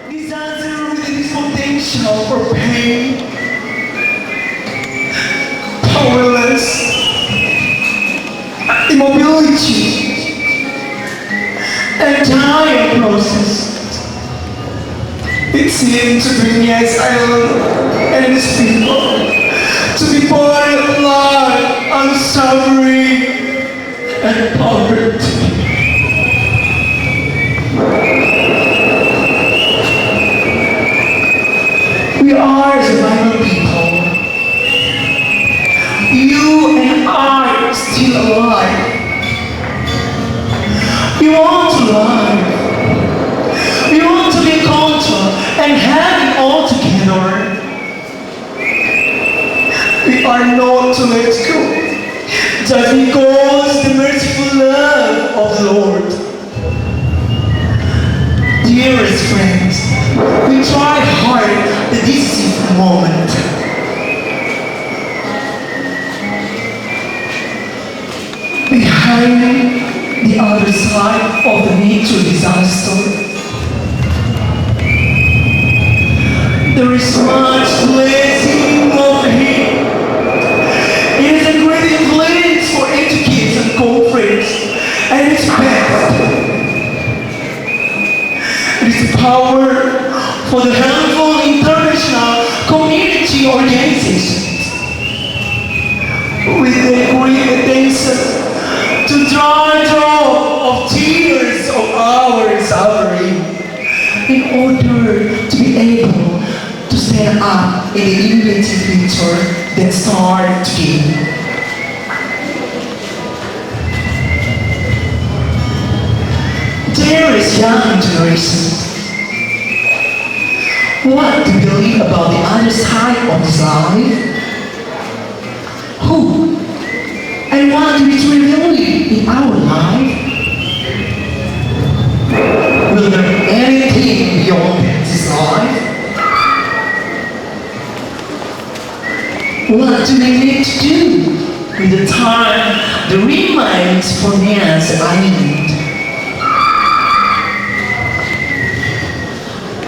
Disaster with its potential for pain, powerless, immobility, entire process. It seemed to bring me asylum and its people to be born of blood and suffering and poverty. We are survivor people. You and I are still alive. We want to live. We want to be control and have it all together. We are not to let go, just because the merciful love of the Lord. Dearest friends, we try hard the decisive moment. Behind the other side of the natural disaster, there is much blessing of Him. It is a great place for education, conference, and its best. It is power for the helpful international community organizations with a great attention to dry drop of tears of our suffering in order to be able to stand up in the innovative future that start today. Dearest young generation, what do you believe about the other side of this life? Who and what do we truly believe in our life? Will there be anything beyond this life? What do we need to do with the time that remains for Nancy Island?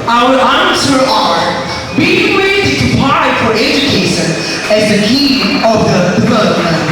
Our answers are being ready to fight for education as the key of the development.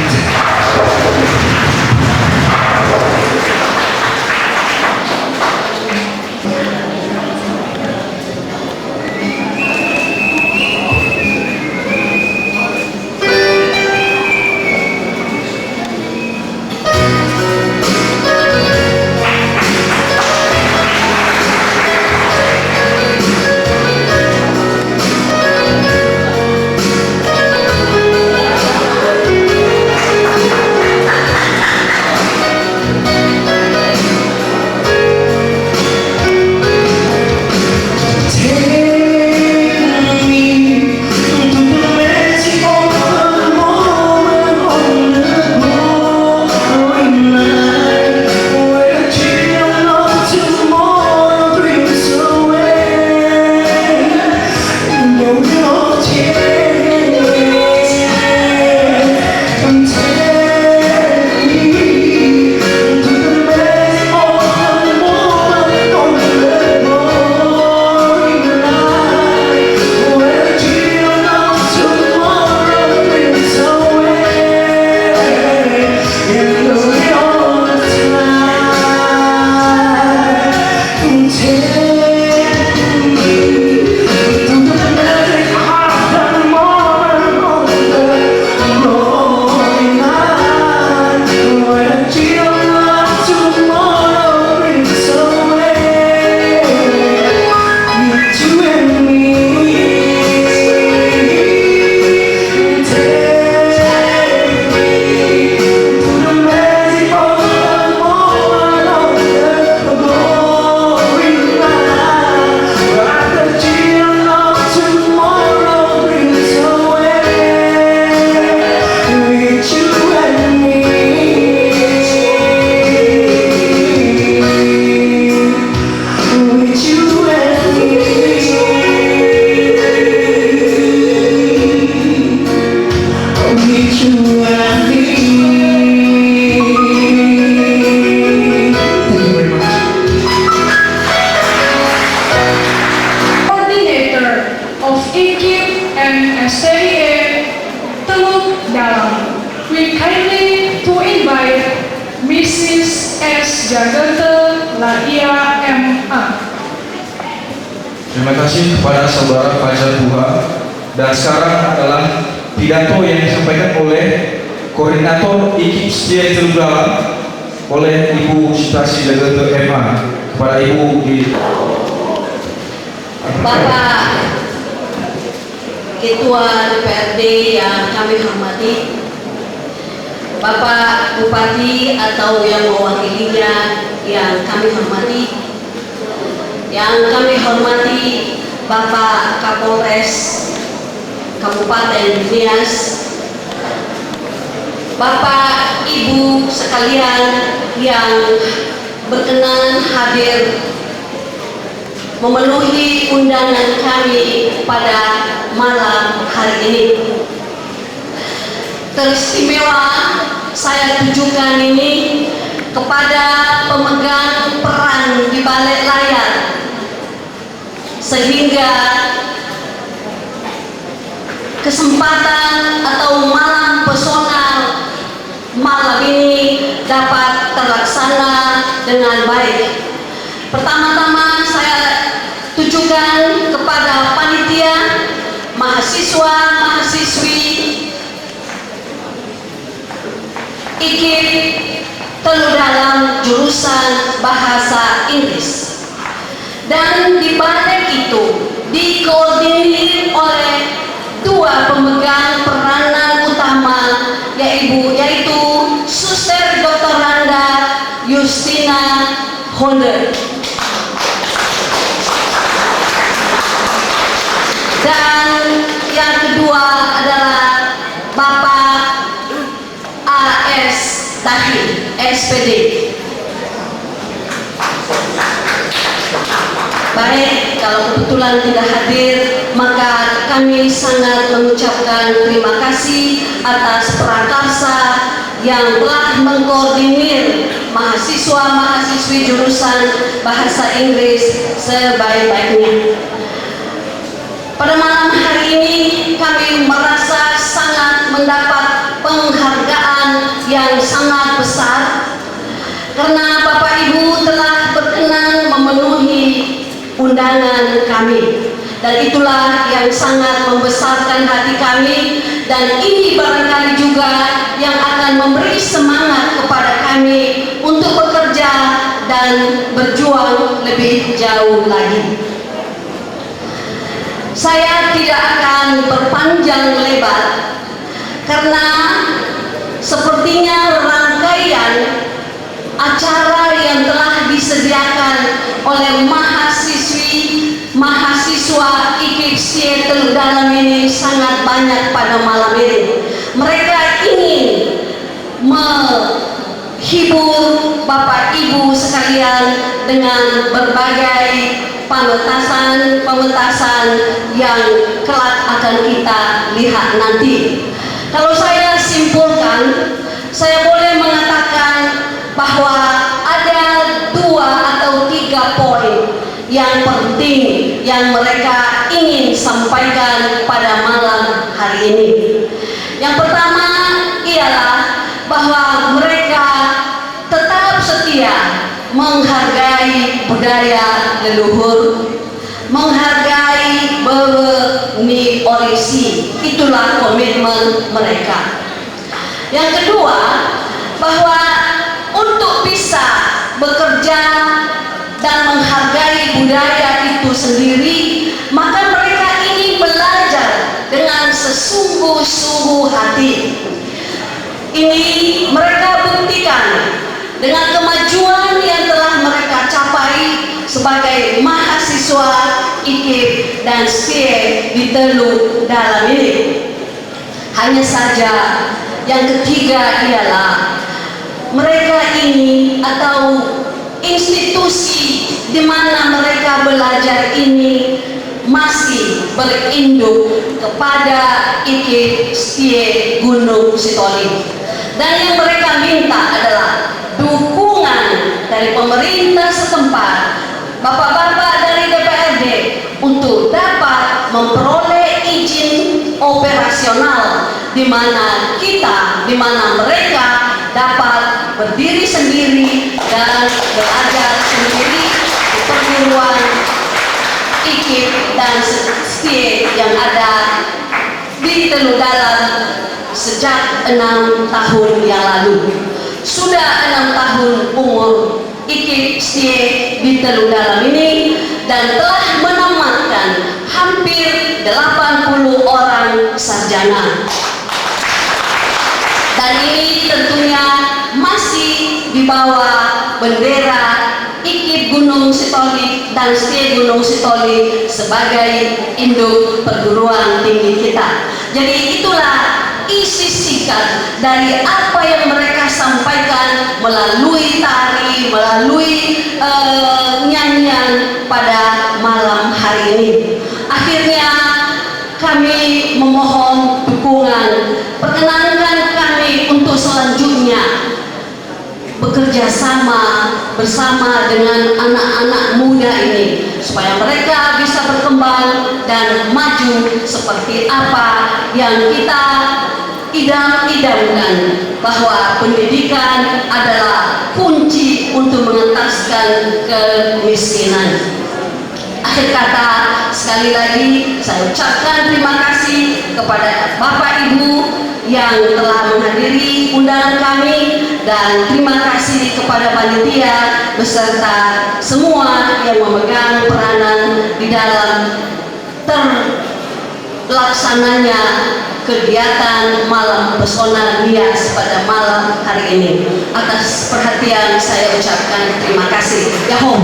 Jagete Laia MA. Terima kasih kepada saudara Fajar Buha. Dan sekarang adalah pidato yang disampaikan oleh Koordinator IKIP Setia Teludalam oleh Ibu Sitasi Jagete MA. Kepada Ibu di Bapak Ketua DPRD yang kami hormati, Bapak Bupati atau yang mewakilinya yang kami hormati, Bapak Kapolres Kabupaten Nias, Bapak Ibu sekalian yang berkenan hadir memenuhi undangan kami pada malam hari ini. Teristimewa saya tujukan ini kepada pemegang peran di balik layar, sehingga kesempatan atau malam personal malam ini dapat terlaksana dengan baik. Pertama-tama saya tujukan kepada panitia, mahasiswa, mahasiswi IKIP Teludalam jurusan Bahasa Inggris. Dan di balik itu dikoordinir oleh dua pemegang peranan utama, yaitu Suster Dr. Randa Justina Honda. Dan yang kedua adalah Bapak AS Dahi, SPD. Baik, kalau kebetulan tidak hadir, maka kami sangat mengucapkan terima kasih atas prakarsa yang telah mengkoordinir mahasiswa-mahasiswi jurusan Bahasa Inggris sebaik-baiknya. Pada malam hari ini kami merasa sangat mendapat penghargaan yang sangat besar karena Bapak Ibu telah berkenan memenuhi undangan kami, dan itulah yang sangat membesarkan hati kami, dan ini barangkali juga yang akan memberi semangat kepada kami untuk bekerja dan berjuang lebih jauh lagi. Saya tidak akan berpanjang lebar karena sepertinya rangkaian acara yang telah disediakan oleh mahasiswa IKIP Setia Teludalam ini sangat banyak pada malam ini. Mereka ingin menghibur Bapak Ibu sekalian dengan berbagai pementasan yang kelak akan kita lihat nanti. Kalau saya simpulkan, saya boleh mengatakan bahwa ada 2 atau 3 poin yang penting yang mereka ingin sampaikan pada malam hari ini. Yang pertama ialah bahwa mereka tetap setia menghargai budaya leluhur, menghargai Beweni Orisi. Itulah komitmen mereka. Yang kedua, bahwa untuk bisa bekerja dan menghargai budaya itu sendiri, maka mereka ingin belajar dengan sesungguh-sungguh hati. Ini mereka buktikan dengan kemajuan yang telah mereka capai sebagai mahasiswa IKIP dan STIE di Teludalam ini. Hanya saja yang ketiga ialah mereka ini atau institusi di mana mereka belajar ini masih berinduk kepada IKIP STIE Gunung Sitoli. Dan yang mereka minta adalah dukungan dari pemerintah setempat, bapak-bapak dari DPRD, untuk dapat memperoleh izin operasional di mana mereka dapat berdiri sendiri dan belajar sendiri di perguruan IKIP dan STIE yang ada di Teluk Dalam sejak 6 tahun yang lalu. Sudah 6 tahun umur IKIP STIE di Teluk Dalam ini dan telah menamatkan hampir 80 orang sarjana. Dan ini tentunya masih di bawah bendera IKIP Gunung Sitoli dan STIE Gunung Sitoli sebagai induk perguruan tinggi kita. Jadi itulah isi singkat dari apa yang mereka sampaikan melalui tari, melalui nyanyian pada malam hari ini. Akhirnya kami memohon dukungan, perkenankan kami untuk selanjutnya bekerja sama bersama dengan anak-anak muda ini supaya mereka bisa berkembang dan maju seperti apa yang kita idam-idamkan, bahwa pendidikan adalah kunci untuk mengentaskan kemiskinan. Akhir kata, sekali lagi saya ucapkan terima kasih kepada Bapak Ibu yang telah menghadiri undangan kami, dan terima kasih kepada panitia beserta semua yang memegang peranan di dalam terlaksananya kegiatan Malam Pesona Nias pada malam hari ini. Atas perhatian saya ucapkan terima kasih. Yahoo.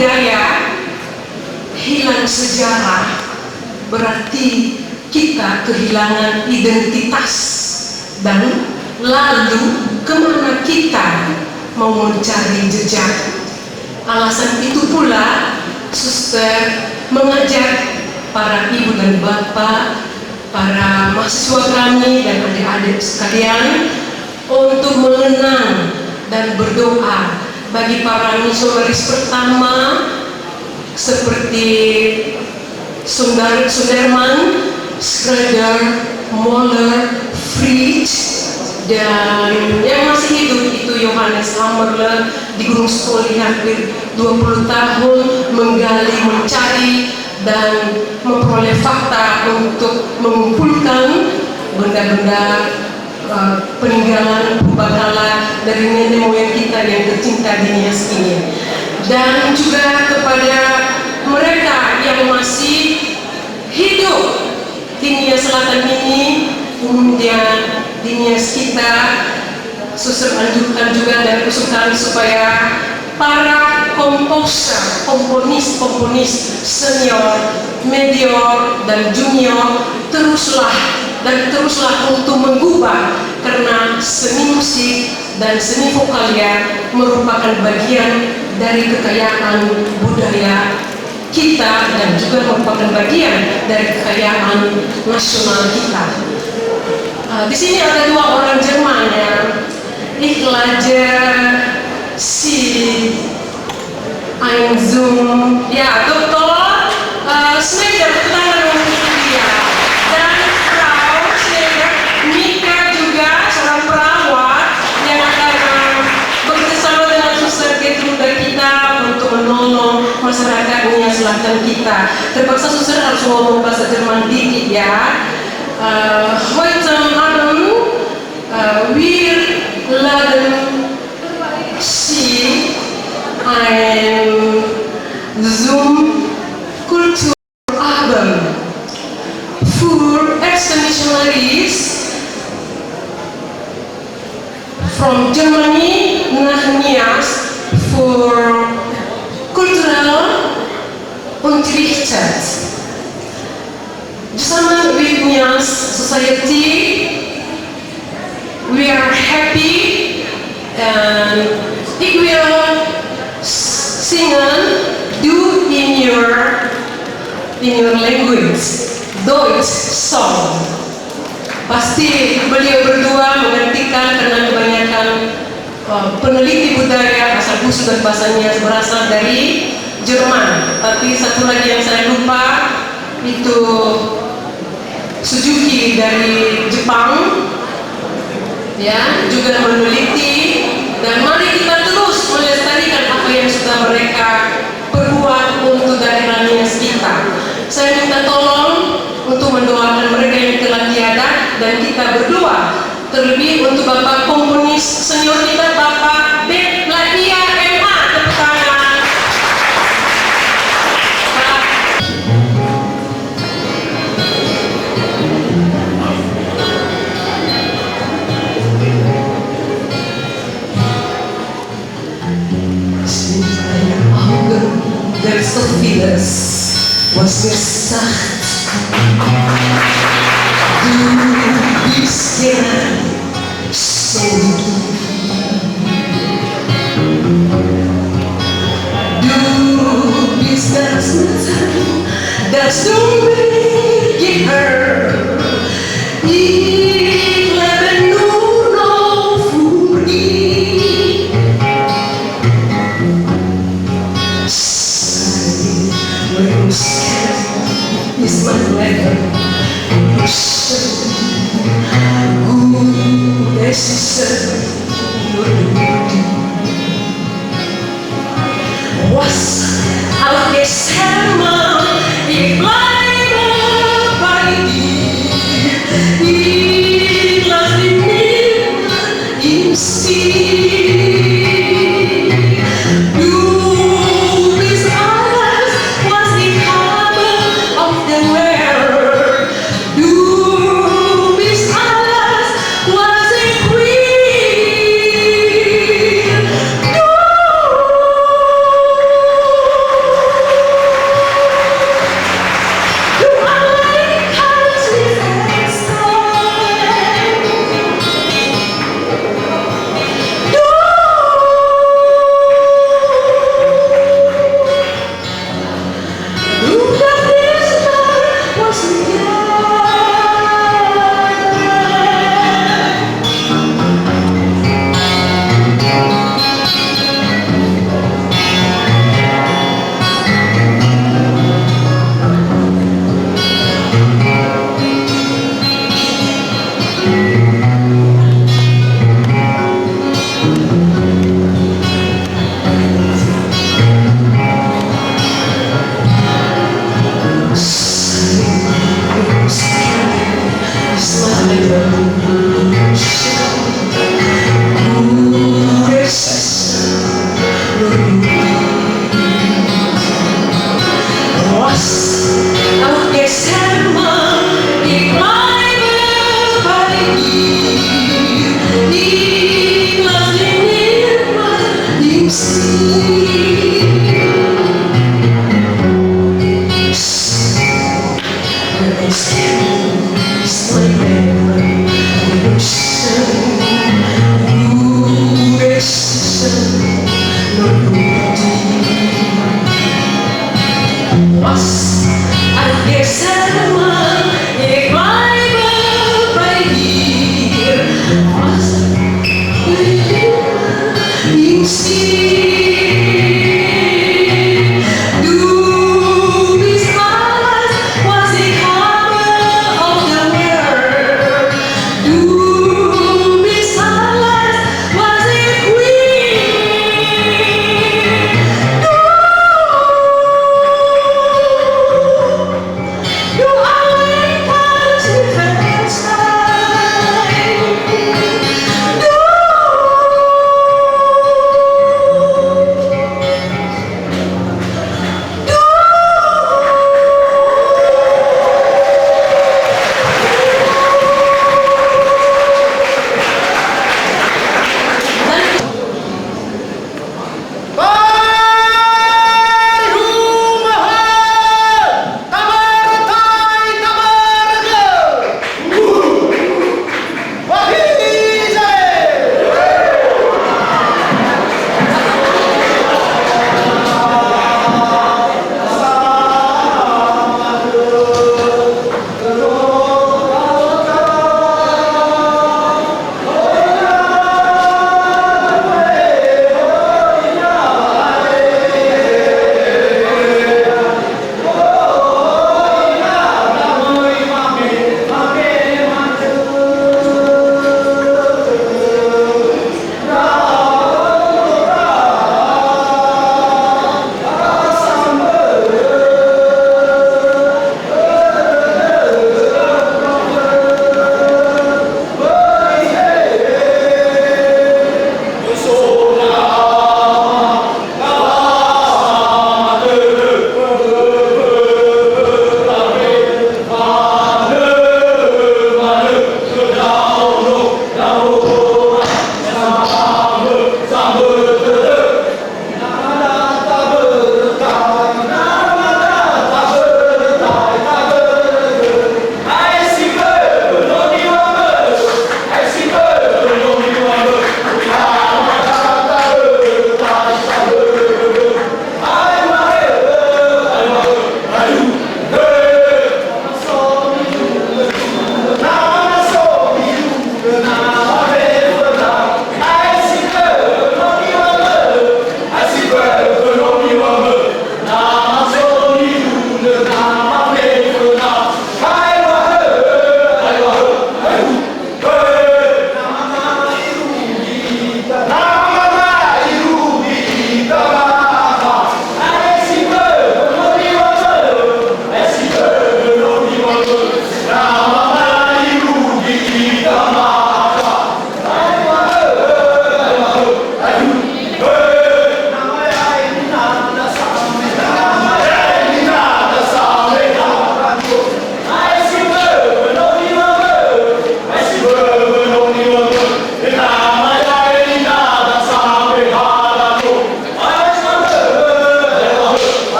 budaya, hilang sejarah, berarti kita kehilangan identitas. Dan lalu kemana kita mau mencari jejak? Alasan itu pula suster mengajak para ibu dan bapak, para mahasiswa kami dan adik-adik sekalian untuk mengenang dan berdoa bagi para misionaris pertama seperti Sunderman, Schroeder, Moller, Fritz, dan yang masih hidup itu Johannes Hammerle di Gunung Stoli hampir 20 tahun menggali, mencari dan memperoleh fakta untuk mengumpulkan benda-benda peninggalan purbakala dari nenek moyang kita yang tercinta di Nias ini. Dan juga kepada mereka yang masih hidup di Nias Selatan ini, kemudian di Nias kita, suster anjurkan juga dan usulkan supaya para komponis senior, medior dan junior teruslah untuk mengubah, karena seni musik dan seni vokalia merupakan bagian dari kekayaan budaya kita dan juga merupakan bagian dari kekayaan nasional kita. Di sini ada dua orang Jerman ya, ich lade Sie zum, ya, Dr. Schneider, tangan untuk dia, dan Frau Schneider, Mika juga seorang perawat yang akan bekerjasama dengan suster Gertruda kita untuk menolong masyarakat Nias Selatan kita. Terpaksa suster harus ngomong bahasa Jerman dikit ya. Heute Abend wir laden Sie ein Zoom-Kulturabend für ex-missionaries from Germany nach Nias für cultural unterrichtet. Zusammen with Nias Society, we are happy and ich will singen do in your language, Deutsch song. Pasti beliau berdua menggantikan karena kebanyakan peneliti budaya asal usul dan bahasanya berasal dari Jerman. Tapi satu lagi yang saya lupa itu Suzuki dari Jepang, ya, juga meneliti. Dan mari kita terus melestarikan apa yang sudah mereka perbuat untuk daerah Nias kita. Saya minta tolong untuk mendoakan mereka yang telah tiada, dan kita berdoa terlebih untuk Bapak komponis senior kita, Bapak B. Ladia MA. Tepuk tangan. Der so vieles, was mir sagt, du bist gern so du bist das du mir gehört. Ich lebe nur noch für dich. Is my letter. Good sister, was auf des Hermann, ich bleibe bei dir. Ich lass dich nicht im Stil. Du bist alles, was ich habe auf der Welt. Du bist alles, was ich will. Du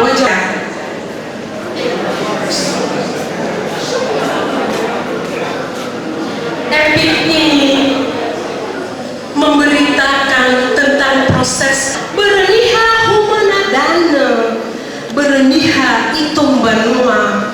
wajah. Epik ini memberitakan tentang proses bereniha humanadana, bereniha itong banua,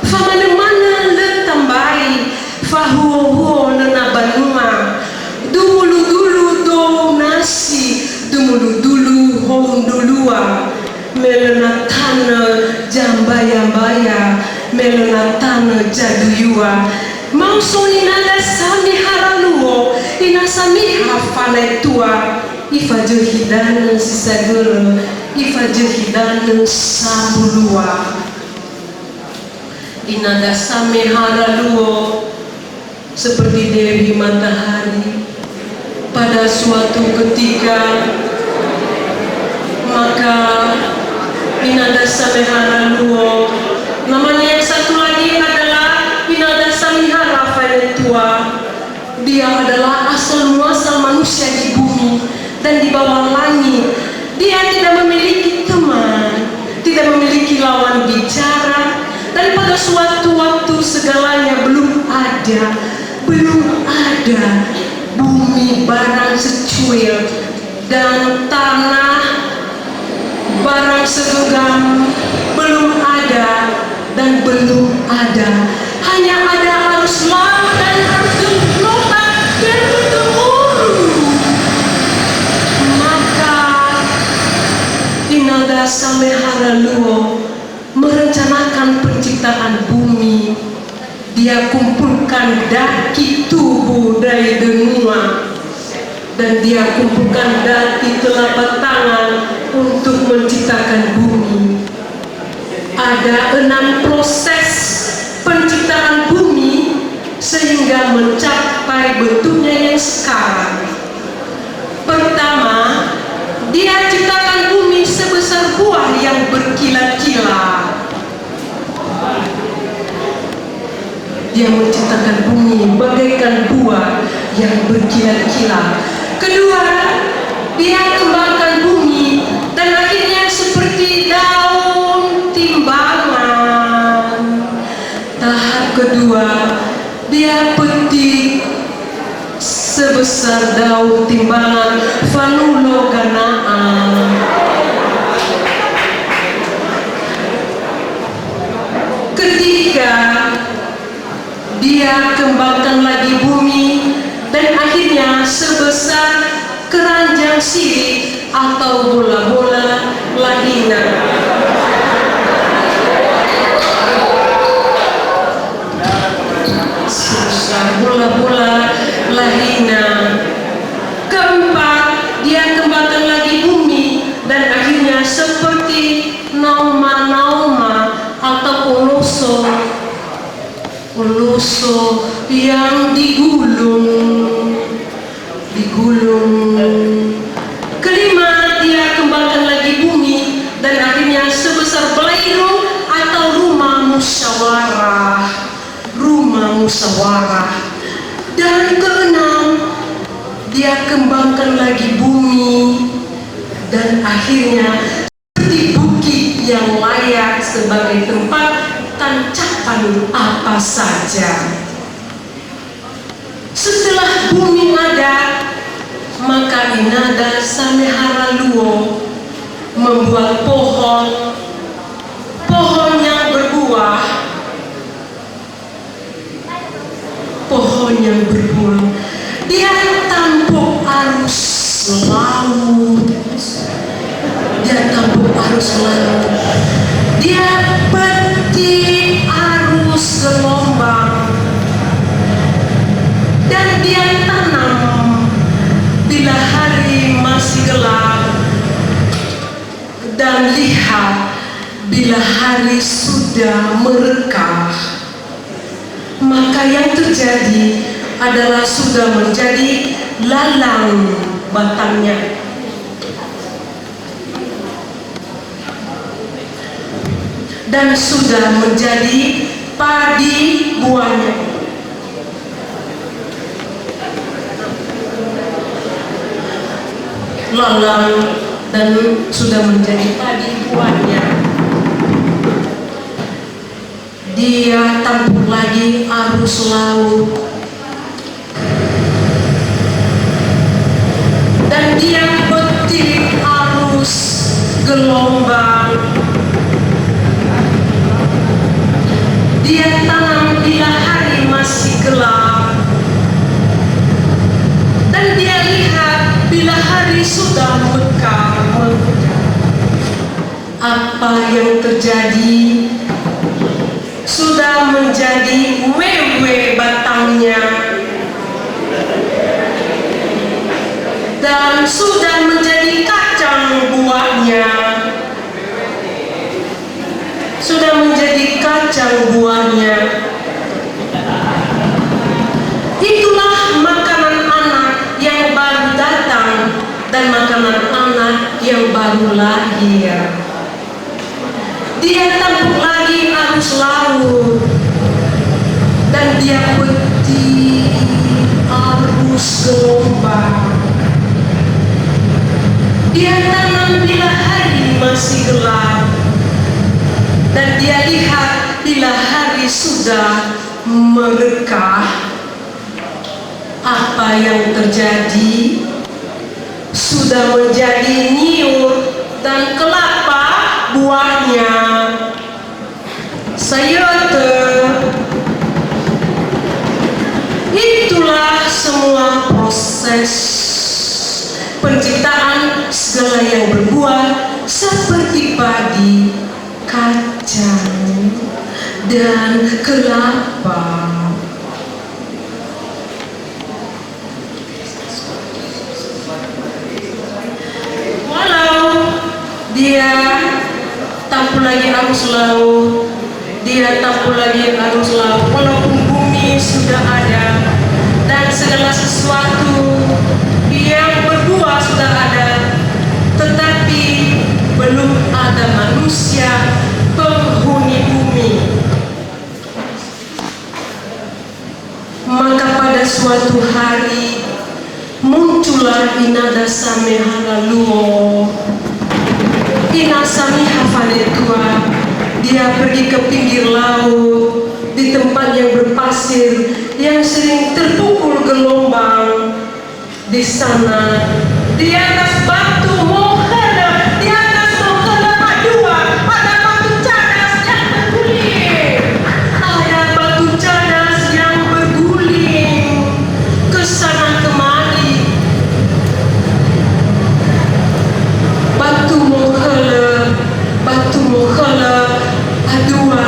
famana-mana letambai, fahuo-huo nena banua, dulu-dulu do nasi, dulu-dulu hong dulua, melenatana jambaya-baya, melenatana jaduyua, mausoni nada sami haraluo, ina sami hafalai tua, ifa jehidana sisagera, ifa jehidana sabulua. Inada sami haraluo seperti Dewi Matahari pada suatu ketika, maka inada sami haraluo namanya yang satu lagi adalah inada sami harafa tua. Dia adalah asal muasal manusia di bumi dan di bawah langit. Dia tidak memiliki teman, tidak memiliki lawan bicara, dan pada suatu waktu segalanya belum ada bumi barang secuil dan tanah barang segenggam, belum ada dan belum ada, hanya ada arus laut dan arus gelombang yang bergemuruh. Maka Inada Sameharaluo merencanakan penciptaan bumi. Dia kumpulkan daki tubuh dari benua dan dia kumpulkan daki telapak tangan untuk menciptakan bumi. Ada 6 proses penciptaan bumi sehingga mencapai bentuknya yang sekarang. Pertama, dia ciptakan bumi sebesar buah yang berkilat-kilat. Dia menciptakan bumi bagaikan buah yang berkilat-kilat. Kedua, dia kembangkan bumi dan akhirnya seperti daun timbangan. Tahap kedua, dia petik sebesar daun timbangan fanuloganaan. Ketiga, dia kembangkan lagi bumi dan akhirnya sebesar keranjang sirih atau bola-bola lahina. Sebesar bola-bola lahina. Keempat, dia kembangkan lagi bumi dan akhirnya seperti nauma-nauma atau oloso yang digulung. Kelima, dia kembangkan lagi bumi dan akhirnya sebesar belairung atau rumah musyawarah. Dan keenam, dia kembangkan lagi bumi dan akhirnya seperti bukit yang layak sebagai tempat tancapan apa saja. Setelah bumi ada, maka Inada Sameharaluo membuat pohon yang berbuah, dia tampuk arus laut, dia petik arus gelombang, dan dia tanam bila hari masih gelap, dan lihat bila hari sudah merekah. Maka yang terjadi adalah sudah menjadi lalang batangnya, dan sudah menjadi padi buahnya. Lalang dan sudah menjadi padi buahnya. dia tampuk lagi arus laut. Dan dia petik arus gelombang. Dia tanam bila hari masih gelap. Dan dia lihat bila hari sudah mekar. Apa yang terjadi? Sudah menjadi wewe batangnya. Dan sudah menjadi kacang buahnya. Sudah menjadi kacang buahnya. Itulah makanan anak yang baru datang dan makanan anak yang baru lahir. Dia tampuk lagi arus laut dan dia petik arus gelombang. Dia tanam bila hari masih gelap dan dia lihat bila hari sudah merekah. Apa yang terjadi? Sudah menjadi nyiur dan kelapa buahnya. Sayote. Itulah semua proses penciptaan segala yang berbuah seperti padi, kacang, dan kelapa. Walau dia tampuk lagi arus laut, dia tampuk lagi arus laut, walaupun bumi sudah ada dan segala sesuatu yang berbuah sudah ada, tetapi belum ada manusia penghuni bumi. Maka pada suatu hari muncullah Inada Samehara Luo. Ina Samiha Vanetua. Dia pergi ke pinggir laut di tempat yang berpasir yang sering terpukul gelombang. Di sana di atas batu mohana, di atas mohana padua ada batu cadas yang berguling. Ada batu cadas yang berguling ke sana kemari. Batu mohana adua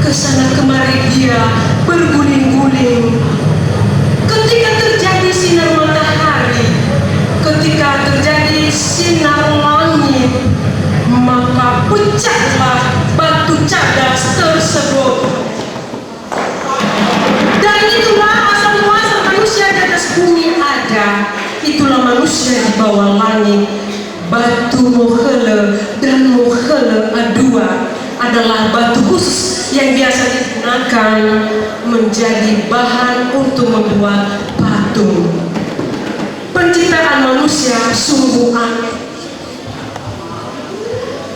ke sana kemari dia berguling-guling. Ketika terjadi sinar matahari, ketika terjadi sinar langit, maka pecahlah batu cadas tersebut. Dan itulah asal muasal manusia di atas bumi ada. Itulah manusia di bawah langit. Batu mohele dan mohele adua adalah batu khusus yang biasa digunakan menjadi bahan untuk membuat patung. Penciptaan manusia sungguh aneh.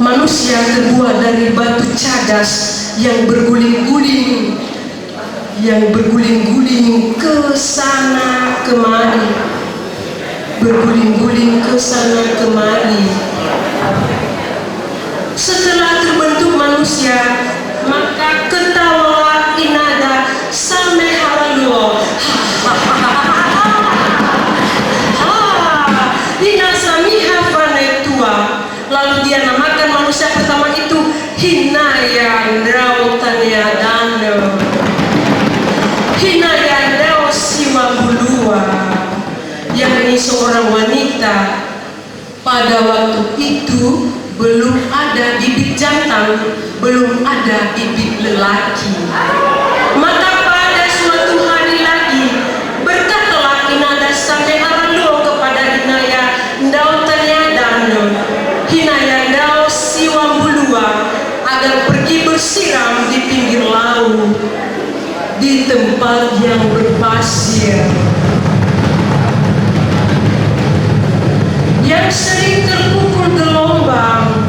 Manusia terbuat dari batu cadas yang berguling-guling, ke sana kemari, berguling-guling ke sana kemari. Setelah terbentuk manusia, maka ketawalah Inada Samehara Luo. Ina Samiha Vanetua. Lalu dia namakan manusia pertama itu Hinaya Drautania Dano. Hinaya Dao Simabulua, yakni seorang wanita. Pada waktu itu belum ada bibit jantan, belum ada bibit lelaki. Maka pada suatu hari lagi berkatalah Inada Samehara Luo kepada Hinaya Ndao Tanyadano, Hinaya Ndao Siwambulua, agar pergi bersiram di pinggir laut di tempat yang berpasir, yang sering terpukul gelombang.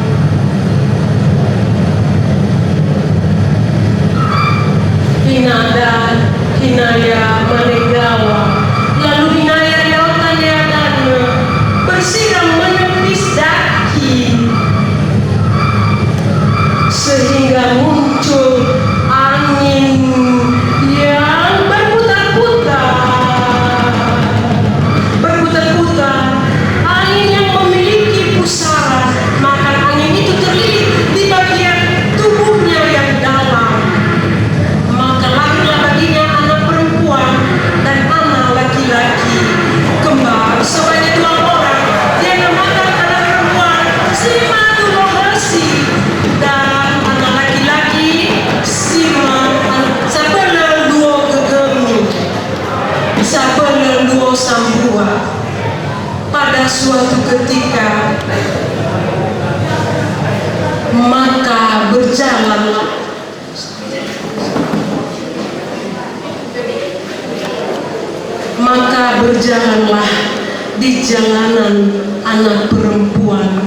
berjalanlah. Maka berjalanlah di jalanan anak perempuan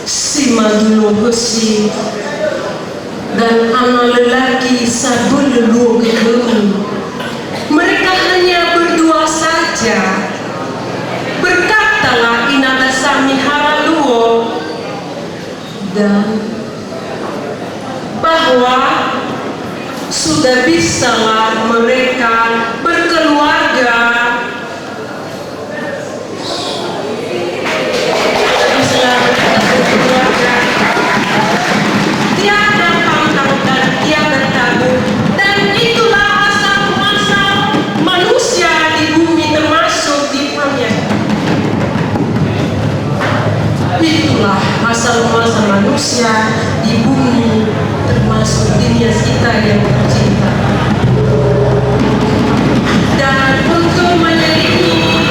si Madulogesi dan anak lelaki Sabelelu Gegemi. Mereka hanya berdua saja. Berkatalah Inada Sami Haraluo dan bahwa sudah bisalah mereka berkeluarga. Tiada pangkal dan tiada tabur, dan itulah asal-muasal manusia di bumi termasuk di planet. Itulah asal-muasal manusia di bumi termasuk dunia kita yang tercinta. Dan untuk menyelingi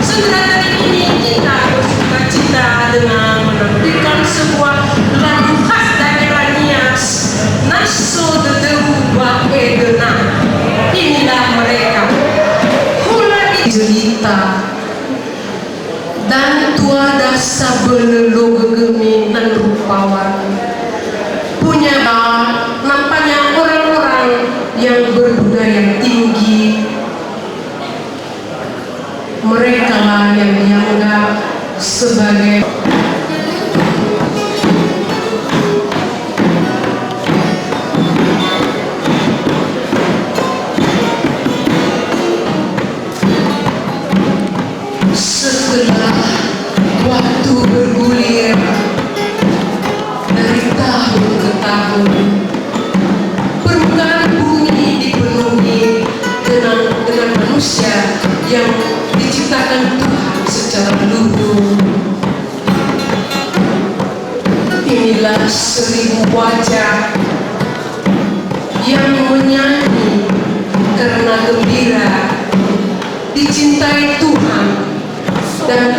saudara ini kita bersuka-cita dengan menerbitkan sebuah lagu khas daerah Nias, Naso Dederu Edena. Inilah mereka, hula jelita dan tuada Sabelelu Gegemi dan rupawan. Punya nampaknya orang-orang yang berbudaya tinggi. Mereka lah yang dianggap sebagai setelah waktu bergulir dari tahun ke tahun, permukaan bumi dipenuhi dengan manusia yang diciptakan Tuhan secara luhur. Inilah 1000 wajah yang menyanyi karena gembira, dicintai Tuhan dan